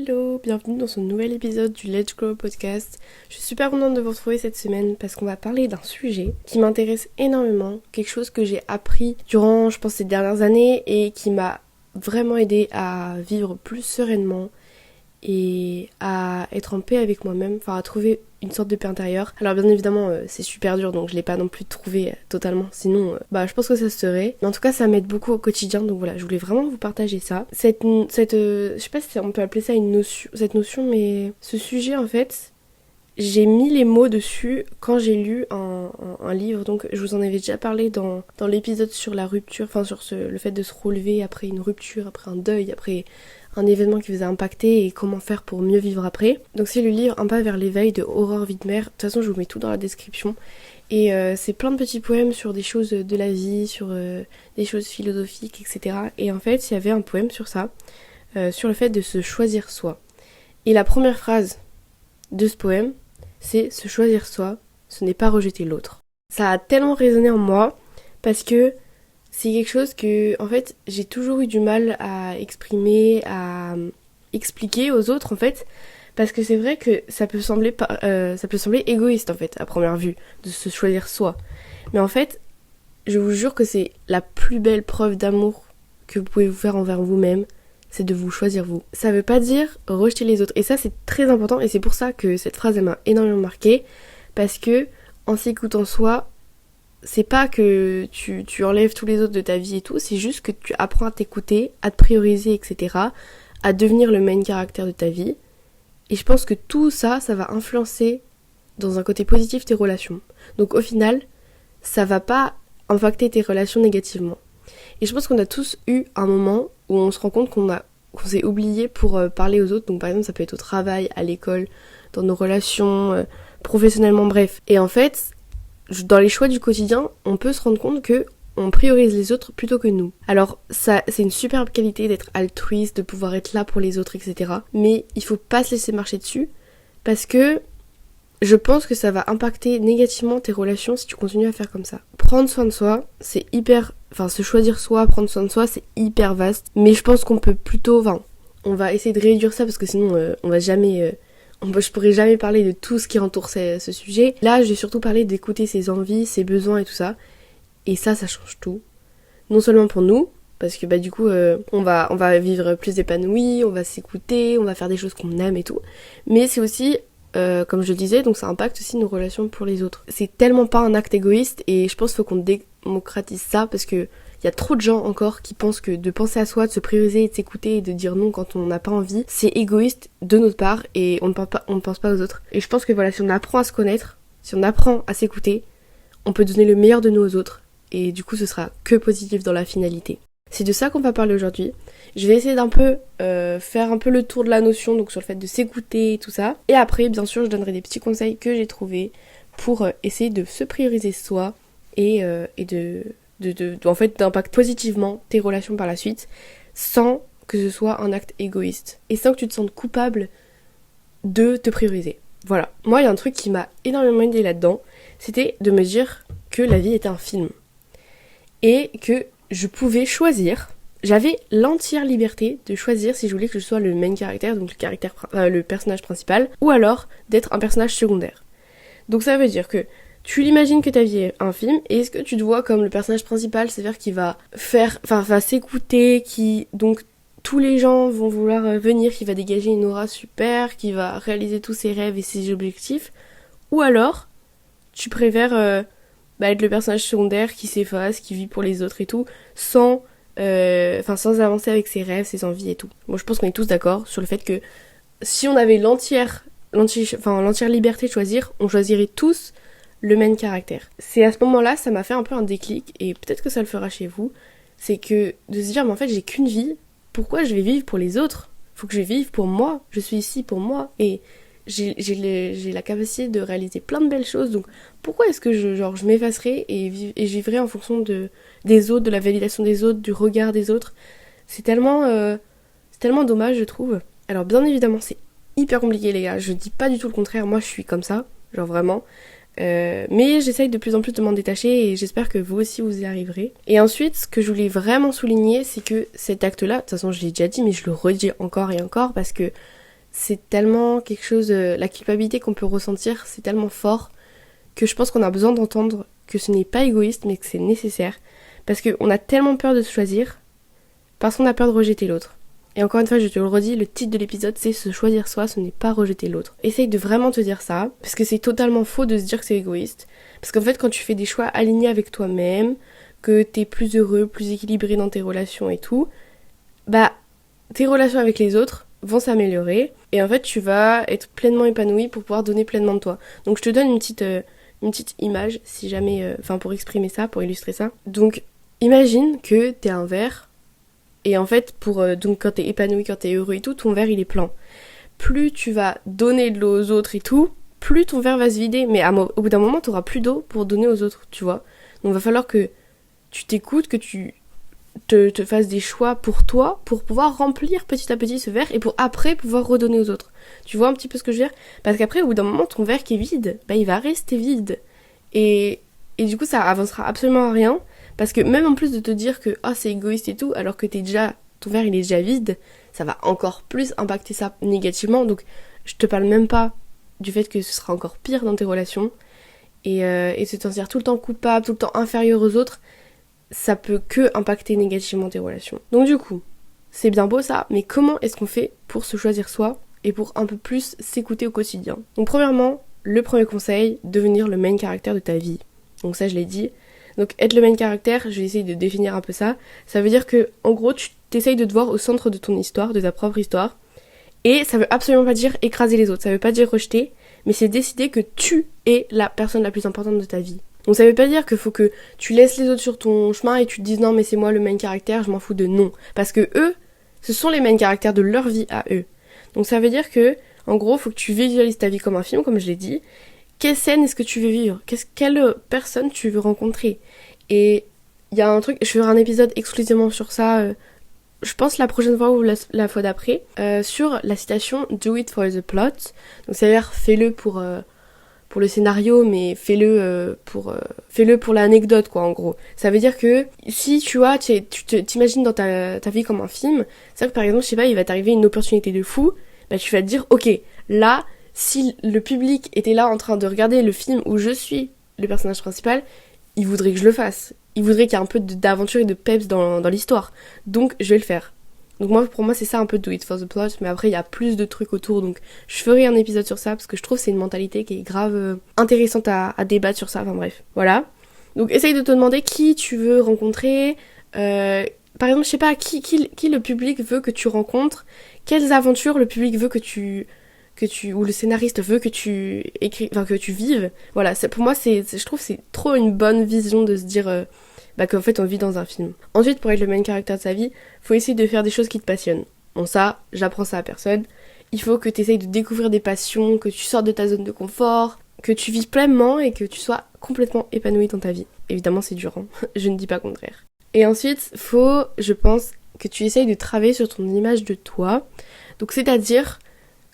Hello, bienvenue dans ce nouvel épisode du Let's Grow podcast. Je suis super contente de vous retrouver cette semaine parce qu'on va parler d'un sujet qui m'intéresse énormément, quelque chose que j'ai appris durant, je pense, ces dernières années et qui m'a vraiment aidé à vivre plus sereinement et à être en paix avec moi-même, enfin à trouver une sorte de paix intérieure. Alors bien évidemment c'est super dur, donc je l'ai pas non plus trouvé totalement, sinon je pense que ça se serait. Mais en tout cas ça m'aide beaucoup au quotidien, donc voilà, je voulais vraiment vous partager ça. Je sais pas si on peut appeler ça cette notion, mais ce sujet en fait, j'ai mis les mots dessus quand j'ai lu un livre, donc je vous en avais déjà parlé dans l'épisode sur la rupture, enfin sur le fait de se relever après une rupture, après un deuil, après un événement qui vous a impacté et comment faire pour mieux vivre après. Donc c'est le livre Un pas vers l'éveil de Aurore Widmer. De toute façon je vous mets tout dans la description. Et c'est plein de petits poèmes sur des choses de la vie, sur des choses philosophiques, etc. Et en fait il y avait un poème sur ça, sur le fait de se choisir soi. Et la première phrase de ce poème, c'est se choisir soi, ce n'est pas rejeter l'autre. Ça a tellement résonné en moi parce que c'est quelque chose que, en fait, j'ai toujours eu du mal à exprimer, à expliquer aux autres, en fait, parce que c'est vrai que ça peut sembler égoïste, en fait, à première vue, de se choisir soi. Mais en fait, je vous jure que c'est la plus belle preuve d'amour que vous pouvez vous faire envers vous-même, c'est de vous choisir vous. Ça veut pas dire rejeter les autres, et ça c'est très important, et c'est pour ça que cette phrase elle m'a énormément marquée, parce que en s'écoutant soi, c'est pas que tu enlèves tous les autres de ta vie et tout, c'est juste que tu apprends à t'écouter, à te prioriser, etc., à devenir le main caractère de ta vie. Et je pense que tout ça, ça va influencer dans un côté positif tes relations. Donc au final, ça va pas impacter tes relations négativement. Et je pense qu'on a tous eu un moment où on se rend compte qu'on s'est oublié pour parler aux autres. Donc par exemple, ça peut être au travail, à l'école, dans nos relations, professionnellement, bref. Et en fait, dans les choix du quotidien, on peut se rendre compte que on priorise les autres plutôt que nous. Alors ça, c'est une superbe qualité d'être altruiste, de pouvoir être là pour les autres, etc. Mais il faut pas se laisser marcher dessus, parce que je pense que ça va impacter négativement tes relations si tu continues à faire comme ça. Prendre soin de soi, c'est hyper... Enfin, se choisir soi, prendre soin de soi, c'est hyper vaste. Mais je pense qu'on peut plutôt... Enfin, on va essayer de réduire ça parce que sinon, on va jamais... je pourrais jamais parler de tout ce qui entoure ce sujet. Là, je vais surtout parler d'écouter ses envies, ses besoins et tout ça. Et ça change tout. Non seulement pour nous, parce que du coup, on va vivre plus épanoui, on va s'écouter, on va faire des choses qu'on aime et tout. Mais c'est aussi... comme je le disais, donc ça impacte aussi nos relations pour les autres. C'est tellement pas un acte égoïste, et je pense qu'il faut qu'on démocratise ça, parce que il y a trop de gens encore qui pensent que de penser à soi, de se prioriser et de s'écouter et de dire non quand on n'a pas envie, c'est égoïste de notre part et on ne pense pas aux autres. Et je pense que voilà, si on apprend à se connaître, si on apprend à s'écouter, on peut donner le meilleur de nous aux autres, et du coup ce sera que positif dans la finalité. C'est de ça qu'on va parler aujourd'hui. Je vais essayer d'un peu faire un peu le tour de la notion, donc sur le fait de s'écouter et tout ça. Et après, bien sûr, je donnerai des petits conseils que j'ai trouvés pour essayer de se prioriser soi et en fait d'impacter positivement tes relations par la suite, sans que ce soit un acte égoïste et sans que tu te sentes coupable de te prioriser. Voilà. Moi, il y a un truc qui m'a énormément aidé là-dedans, c'était de me dire que la vie était un film et que je pouvais choisir. J'avais l'entière liberté de choisir si je voulais que je sois le main caractère, donc le personnage principal, ou alors d'être un personnage secondaire. Donc ça veut dire que tu l'imagines que ta vie est un film, et est-ce que tu te vois comme le personnage principal, c'est-à-dire qu'il va s'écouter, donc tous les gens vont vouloir venir, qui va dégager une aura super, qui va réaliser tous ses rêves et ses objectifs, ou alors tu préfères être le personnage secondaire qui s'efface, qui vit pour les autres et tout, sans avancer avec ses rêves, ses envies et tout. Bon, je pense qu'on est tous d'accord sur le fait que si on avait l'entière liberté de choisir, on choisirait tous le même caractère. C'est à ce moment-là, ça m'a fait un peu un déclic, et peut-être que ça le fera chez vous, c'est que de se dire, mais en fait, j'ai qu'une vie, pourquoi je vais vivre pour les autres ? Faut que je vive pour moi, je suis ici pour moi, et j'ai la capacité de réaliser plein de belles choses, donc pourquoi est-ce que je m'effacerai et je vivrai en fonction des autres, de la validation des autres, du regard des autres ? C'est tellement dommage, je trouve. Alors bien évidemment, c'est hyper compliqué les gars, je dis pas du tout le contraire, moi je suis comme ça, genre vraiment. Mais j'essaye de plus en plus de m'en détacher, et j'espère que vous aussi vous y arriverez. Et ensuite, ce que je voulais vraiment souligner, c'est que cet acte-là, de toute façon je l'ai déjà dit, mais je le redis encore et encore, parce que c'est tellement quelque chose, la culpabilité qu'on peut ressentir, c'est tellement fort que je pense qu'on a besoin d'entendre que ce n'est pas égoïste mais que c'est nécessaire. Parce qu'on a tellement peur de se choisir, parce qu'on a peur de rejeter l'autre. Et encore une fois, je te le redis, le titre de l'épisode c'est se choisir soi, ce n'est pas rejeter l'autre. Essaye de vraiment te dire ça, parce que c'est totalement faux de se dire que c'est égoïste. Parce qu'en fait, quand tu fais des choix alignés avec toi-même, que t'es plus heureux, plus équilibré dans tes relations et tout, bah, tes relations avec les autres vont s'améliorer, et en fait, tu vas être pleinement épanoui pour pouvoir donner pleinement de toi. Donc je te donne une petite image, si jamais, pour exprimer ça, pour illustrer ça. Donc, imagine que t'es un verre, et en fait, donc quand t'es épanoui, quand t'es heureux et tout, ton verre il est plein. Plus tu vas donner de l'eau aux autres et tout, plus ton verre va se vider. Mais au bout d'un moment, t'auras plus d'eau pour donner aux autres, tu vois. Donc va falloir que tu t'écoutes, que tu te fasses des choix pour toi, pour pouvoir remplir petit à petit ce verre et pour après pouvoir redonner aux autres. Tu vois un petit peu ce que je veux dire ? Parce qu'après, au bout d'un moment, ton verre qui est vide, bah il va rester vide. Et du coup, ça avancera absolument à rien. Parce que même en plus de te dire que c'est égoïste et tout, alors que ton verre il est déjà vide, ça va encore plus impacter ça négativement. Donc je te parle même pas du fait que ce sera encore pire dans tes relations. Et se sentir tout le temps coupable, tout le temps inférieur aux autres, ça peut que impacter négativement tes relations. Donc du coup, c'est bien beau ça, mais comment est-ce qu'on fait pour se choisir soi et pour un peu plus s'écouter au quotidien ? Donc premièrement, le premier conseil, devenir le main character de ta vie. Donc ça je l'ai dit. Donc être le main character, je vais essayer de définir un peu ça. Ça veut dire que, en gros, tu t'essayes de te voir au centre de ton histoire, de ta propre histoire. Et ça veut absolument pas dire écraser les autres, ça veut pas dire rejeter, mais c'est décider que tu es la personne la plus importante de ta vie. Donc ça veut pas dire qu'il faut que tu laisses les autres sur ton chemin et tu te dises non mais c'est moi le main character, je m'en fous de non. Parce que eux, ce sont les main characters de leur vie à eux. Donc ça veut dire que, en gros, faut que tu visualises ta vie comme un film, comme je l'ai dit. Quelle scène est-ce que tu veux vivre ? Quelle personne tu veux rencontrer ? Et il y a un truc, je ferai un épisode exclusivement sur ça, je pense la prochaine fois ou la fois d'après, sur la citation « Do it for the plot ». Donc ça veut dire fais-le pour le scénario, mais fais-le pour l'anecdote, quoi, en gros. Ça veut dire que si tu t'imagines dans ta vie comme un film, c'est-à-dire que par exemple, je sais pas, il va t'arriver une opportunité de fou, bah tu vas te dire « Ok, là... » Si le public était là en train de regarder le film où je suis le personnage principal, il voudrait que je le fasse. Il voudrait qu'il y ait un peu d'aventure et de peps dans l'histoire. Donc je vais le faire. Donc pour moi c'est ça un peu do it for the plot, mais après il y a plus de trucs autour, donc je ferai un épisode sur ça parce que je trouve que c'est une mentalité qui est grave intéressante à débattre sur ça, enfin bref. Voilà. Donc essaye de te demander qui tu veux rencontrer, par exemple je sais pas, qui le public veut que tu rencontres, quelles aventures le public veut ou le scénariste veut que tu vives. Voilà, pour moi, je trouve que c'est trop une bonne vision de se dire qu'en fait, on vit dans un film. Ensuite, pour être le main character de sa vie, faut essayer de faire des choses qui te passionnent. Bon, ça, j'apprends ça à personne. Il faut que tu essayes de découvrir des passions, que tu sortes de ta zone de confort, que tu vives pleinement et que tu sois complètement épanoui dans ta vie. Évidemment, c'est dur, hein. Je ne dis pas le contraire. Et ensuite, faut, je pense, que tu essayes de travailler sur ton image de toi. Donc, c'est-à-dire...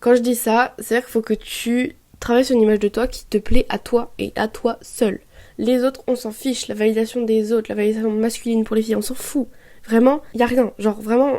Quand je dis ça, c'est-à-dire qu'il faut que tu travailles sur une image de toi qui te plaît à toi et à toi seul. Les autres, on s'en fiche. La validation des autres, la validation masculine pour les filles, on s'en fout. Vraiment, y a rien. Genre vraiment,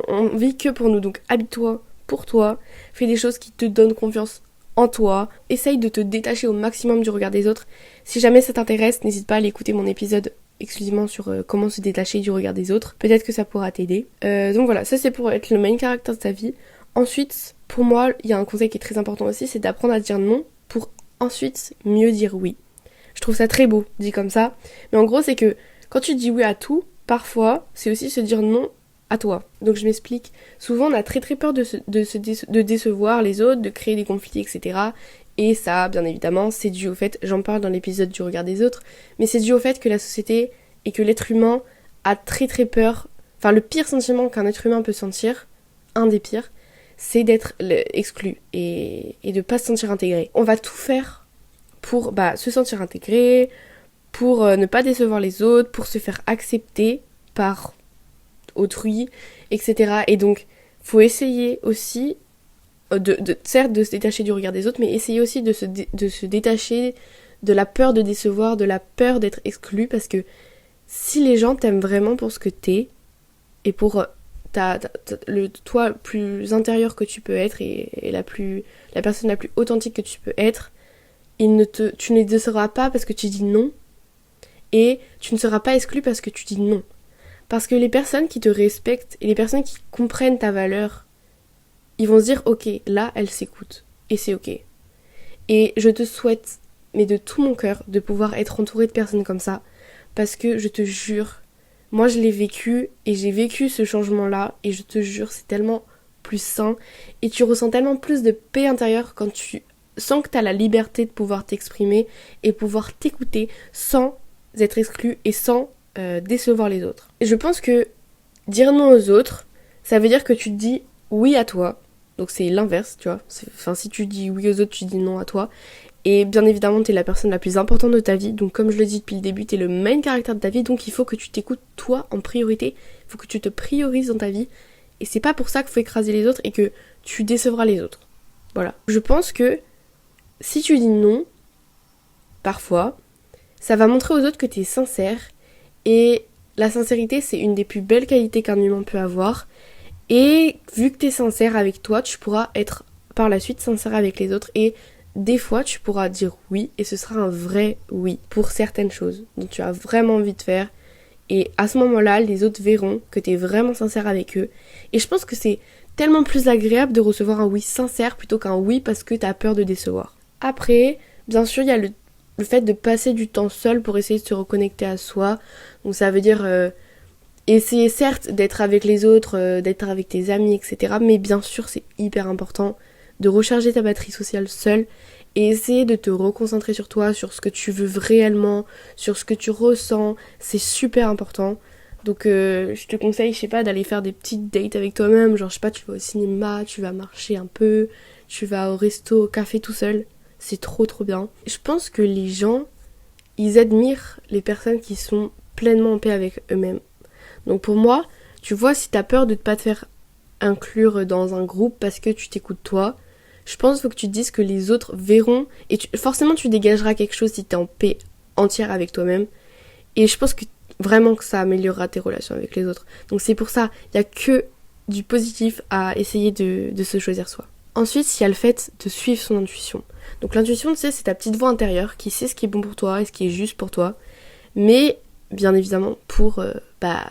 on vit que pour nous. Donc habille-toi pour toi. Fais des choses qui te donnent confiance en toi. Essaye de te détacher au maximum du regard des autres. Si jamais ça t'intéresse, n'hésite pas à aller écouter mon épisode exclusivement sur comment se détacher du regard des autres. Peut-être que ça pourra t'aider. Donc voilà, ça c'est pour être le main character de ta vie. Ensuite, pour moi, il y a un conseil qui est très important aussi, c'est d'apprendre à dire non pour ensuite mieux dire oui. Je trouve ça très beau, dit comme ça. Mais en gros, c'est que quand tu dis oui à tout, parfois, c'est aussi se dire non à toi. Donc je m'explique. Souvent, on a très très peur de décevoir les autres, de créer des conflits, etc. Et ça, bien évidemment, c'est dû au fait, j'en parle dans l'épisode du regard des autres, mais c'est dû au fait que la société et que l'être humain a très très peur. Enfin, le pire sentiment qu'un être humain peut sentir, un des pires, c'est d'être exclu et de pas se sentir intégré. On va tout faire pour se sentir intégré, pour ne pas décevoir les autres, pour se faire accepter par autrui, etc. Et donc, faut essayer aussi, certes de se détacher du regard des autres, mais essayer aussi de se détacher de la peur de décevoir, de la peur d'être exclu, parce que si les gens t'aiment vraiment pour ce que t'es, et pour le toi plus intérieur que tu peux être et la personne la plus authentique que tu peux être, tu ne le seras pas parce que tu dis non et tu ne seras pas exclu parce que tu dis non. Parce que les personnes qui te respectent et les personnes qui comprennent ta valeur, ils vont se dire ok, là elle s'écoute et c'est ok. Et je te souhaite, mais de tout mon cœur, de pouvoir être entourée de personnes comme ça parce que je te jure, moi je l'ai vécu et j'ai vécu ce changement-là et je te jure c'est tellement plus sain et tu ressens tellement plus de paix intérieure quand tu sens que tu as la liberté de pouvoir t'exprimer et pouvoir t'écouter sans être exclu et sans décevoir les autres. Et je pense que dire non aux autres, ça veut dire que tu te dis oui à toi, donc c'est l'inverse, tu vois. Enfin, si tu dis oui aux autres, tu dis non à toi. Et bien évidemment, t'es la personne la plus importante de ta vie. Donc comme je le dis depuis le début, t'es le main caractère de ta vie. Donc il faut que tu t'écoutes toi en priorité. Il faut que tu te priorises dans ta vie. Et c'est pas pour ça qu'il faut écraser les autres et que tu décevras les autres. Voilà. Je pense que si tu dis non, parfois, ça va montrer aux autres que t'es sincère. Et la sincérité, c'est une des plus belles qualités qu'un humain peut avoir. Et vu que t'es sincère avec toi, tu pourras être par la suite sincère avec les autres. Et des fois, tu pourras dire oui et ce sera un vrai oui pour certaines choses dont tu as vraiment envie de faire. Et à ce moment-là, les autres verront que tu es vraiment sincère avec eux. Et je pense que c'est tellement plus agréable de recevoir un oui sincère plutôt qu'un oui parce que tu as peur de décevoir. Après, bien sûr, il y a le fait de passer du temps seul pour essayer de se reconnecter à soi. Donc ça veut dire essayer certes d'être avec les autres, d'être avec tes amis, etc. Mais bien sûr, c'est hyper important de recharger ta batterie sociale seule et essayer de te reconcentrer sur toi, sur ce que tu veux réellement, sur ce que tu ressens, c'est super important. Donc je te conseille, je sais pas, d'aller faire des petites dates avec toi-même, genre je sais pas, tu vas au cinéma, tu vas marcher un peu, tu vas au resto, au café tout seul, c'est trop bien. Je pense que les gens, ils admirent les personnes qui sont pleinement en paix avec eux-mêmes. Donc pour moi, tu vois, si t'as peur de ne pas te faire inclure dans un groupe parce que tu t'écoutes toi, je pense qu'il faut que tu te dises que les autres verront et forcément tu dégageras quelque chose si t'es en paix entière avec toi-même et je pense que vraiment que ça améliorera tes relations avec les autres. Donc c'est pour ça, il n'y a que du positif à essayer de se choisir soi. Ensuite, il y a le fait de suivre son intuition. Donc l'intuition, tu sais, c'est ta petite voix intérieure qui sait ce qui est bon pour toi et ce qui est juste pour toi. Mais bien évidemment, pour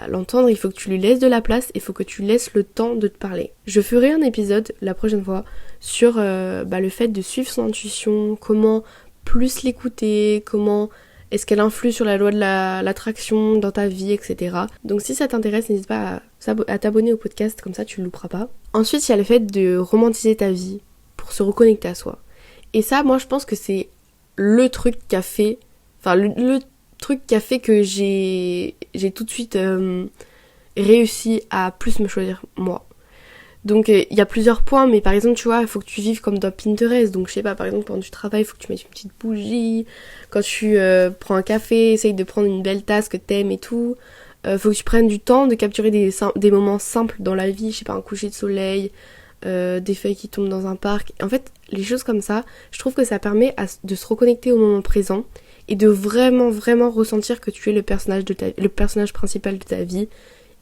l'entendre, il faut que tu lui laisses de la place et il faut que tu laisses le temps de te parler. Je ferai un épisode la prochaine fois sur le fait de suivre son intuition, comment plus l'écouter, comment est-ce qu'elle influe sur la loi de l'attraction dans ta vie, etc. Donc si ça t'intéresse, n'hésite pas à t'abonner au podcast, comme ça tu le louperas pas. Ensuite, il y a le fait de romantiser ta vie pour se reconnecter à soi. Et ça, moi je pense que c'est le truc qui a fait, le truc qui a fait que j'ai tout de suite réussi à plus me choisir moi. Donc il y a plusieurs points, mais par exemple tu vois, il faut que tu vives comme dans Pinterest. Donc je sais pas, par exemple pendant que tu travailles, il faut que tu mettes une petite bougie. Quand tu prends un café, essaye de prendre une belle tasse que t'aimes et tout. Faut que tu prennes du temps de capturer des moments simples dans la vie, je sais pas, un coucher de soleil, des feuilles qui tombent dans un parc. En fait, les choses comme ça, je trouve que ça permet de se reconnecter au moment présent et de vraiment ressentir que tu es le personnage principal de ta vie.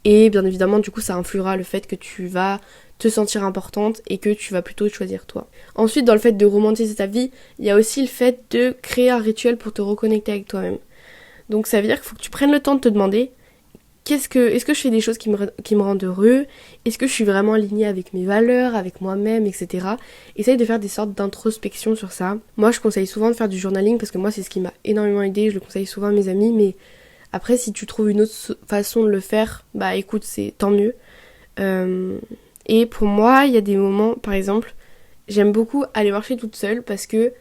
Et bien évidemment, du coup, ça influera le fait que tu vas te sentir importante et que tu vas plutôt te choisir toi. Ensuite, dans le fait de romantiser ta vie, il y a aussi le fait de créer un rituel pour te reconnecter avec toi-même. Donc ça veut dire qu'il faut que tu prennes le temps de te demander est-ce que je fais des choses qui me rendent heureux? Est-ce que je suis vraiment alignée avec mes valeurs, avec moi-même, etc. Essaye de faire des sortes d'introspection sur ça. Moi, je conseille souvent de faire du journaling parce que moi, c'est ce qui m'a énormément aidé. Je le conseille souvent à mes amis, mais après, si tu trouves une autre façon de le faire, bah écoute, c'est tant mieux. Et pour moi, il y a des moments, par exemple, j'aime beaucoup aller marcher toute seule parce que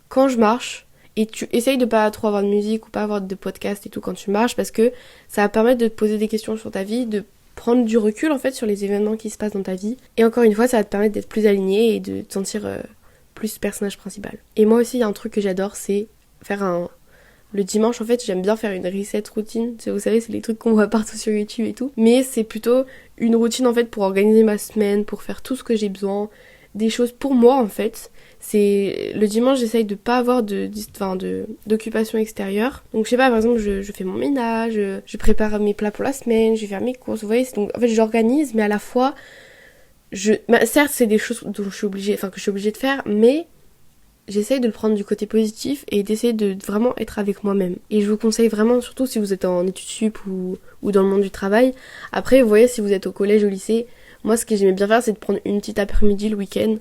quand je marche, et tu essayes de pas trop avoir de musique ou pas avoir de podcast et tout quand tu marches parce que ça va permettre de te poser des questions sur ta vie, de prendre du recul en fait sur les événements qui se passent dans ta vie. Et encore une fois, ça va te permettre d'être plus aligné et de te sentir plus personnage principal. Et moi aussi, il y a un truc que j'adore, c'est faire le dimanche, en fait, j'aime bien faire une reset routine. Vous savez, c'est les trucs qu'on voit partout sur YouTube et tout. Mais c'est plutôt une routine, en fait, pour organiser ma semaine, pour faire tout ce que j'ai besoin. Des choses pour moi, en fait. c'est le dimanche, j'essaye de pas avoir d'occupation extérieure. Donc je sais pas, par exemple, je fais mon ménage, je prépare mes plats pour la semaine, je vais faire mes courses, vous voyez. Donc en fait, j'organise, mais à la fois, certes, c'est des choses dont je suis obligée, que je suis obligée de faire, mais j'essaye de le prendre du côté positif et d'essayer de vraiment être avec moi-même. Et je vous conseille vraiment, surtout si vous êtes en études sup ou dans le monde du travail. Après, vous voyez, si vous êtes au collège, au lycée, moi, ce que j'aimais bien faire, c'est de prendre une petite après-midi le week-end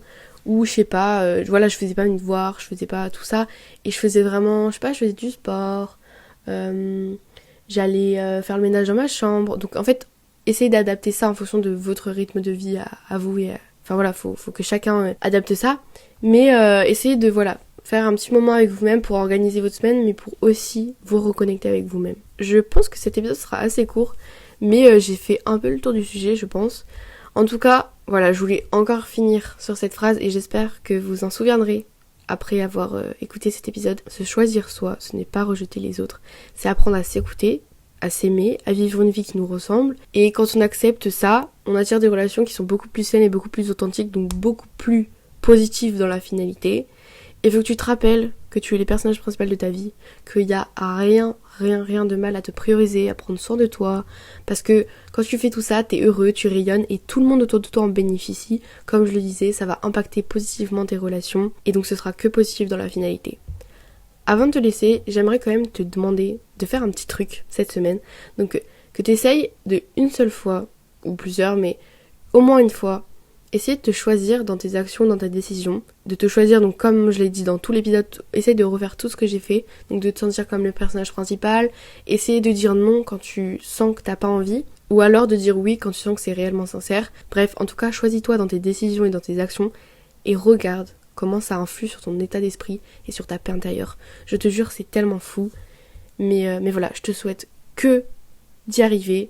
où, je sais pas, voilà, je faisais pas mes devoirs, je faisais pas tout ça. Et je faisais vraiment, je sais pas, je faisais du sport. J'allais faire le ménage dans ma chambre. Donc, en fait, essayez d'adapter ça en fonction de votre rythme de vie à vous. Enfin, voilà, faut que chacun adapte ça. Mais essayez de, voilà, faire un petit moment avec vous-même pour organiser votre semaine, mais pour aussi vous reconnecter avec vous-même. Je pense que cet épisode sera assez court, mais j'ai fait un peu le tour du sujet, je pense. En tout cas, voilà, je voulais encore finir sur cette phrase et j'espère que vous en souviendrez après avoir écouté cet épisode. Se choisir soi, ce n'est pas rejeter les autres, c'est apprendre à s'écouter, à s'aimer, à vivre une vie qui nous ressemble. Et quand on accepte ça, on attire des relations qui sont beaucoup plus saines et beaucoup plus authentiques, donc beaucoup plus positives dans la finalité. Et faut que tu te rappelles que tu es le personnage principal de ta vie, qu'il n'y a rien de mal à te prioriser, à prendre soin de toi, parce que quand tu fais tout ça, t'es heureux, tu rayonnes et tout le monde autour de toi en bénéficie. Comme je le disais, ça va impacter positivement tes relations et donc ce sera que positif dans la finalité. Avant de te laisser, j'aimerais quand même te demander de faire un petit truc cette semaine. Donc que tu essayes de une seule fois, ou plusieurs, mais au moins une fois, essayer de te choisir dans tes actions, dans ta décision. De te choisir, donc comme je l'ai dit dans tout l'épisode, essaye de refaire tout ce que j'ai fait. Donc de te sentir comme le personnage principal. Essayer de dire non quand tu sens que t'as pas envie. Ou alors de dire oui quand tu sens que c'est réellement sincère. Bref, en tout cas, choisis-toi dans tes décisions et dans tes actions. Et regarde comment ça influe sur ton état d'esprit et sur ta paix intérieure. Je te jure, c'est tellement fou. Mais voilà, je te souhaite que d'y arriver.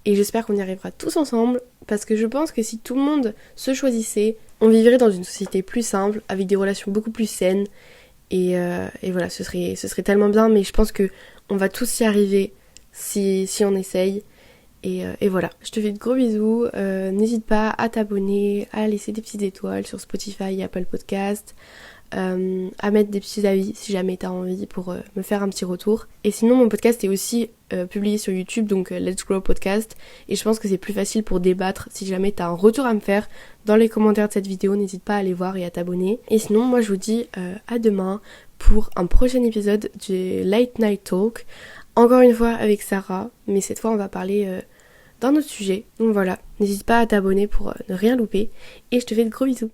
Et j'espère qu'on y arrivera tous ensemble. Parce que je pense que si tout le monde se choisissait, on vivrait dans une société plus simple, avec des relations beaucoup plus saines. Et voilà, ce serait tellement bien. Mais je pense que on va tous y arriver si on essaye. Et voilà, je te fais de gros bisous. N'hésite pas à t'abonner, à laisser des petites étoiles sur Spotify et Apple Podcast. À mettre des petits avis si jamais t'as envie pour me faire un petit retour. Et sinon mon podcast est aussi publié sur YouTube, donc Let's Grow Podcast, et je pense que c'est plus facile pour débattre. Si jamais t'as un retour à me faire dans les commentaires de cette vidéo, n'hésite pas à aller voir et à t'abonner. Et sinon moi je vous dis à demain pour un prochain épisode du Late Night Talk, encore une fois avec Sarah, mais cette fois on va parler d'un autre sujet. Donc voilà, n'hésite pas à t'abonner pour ne rien louper, et je te fais de gros bisous.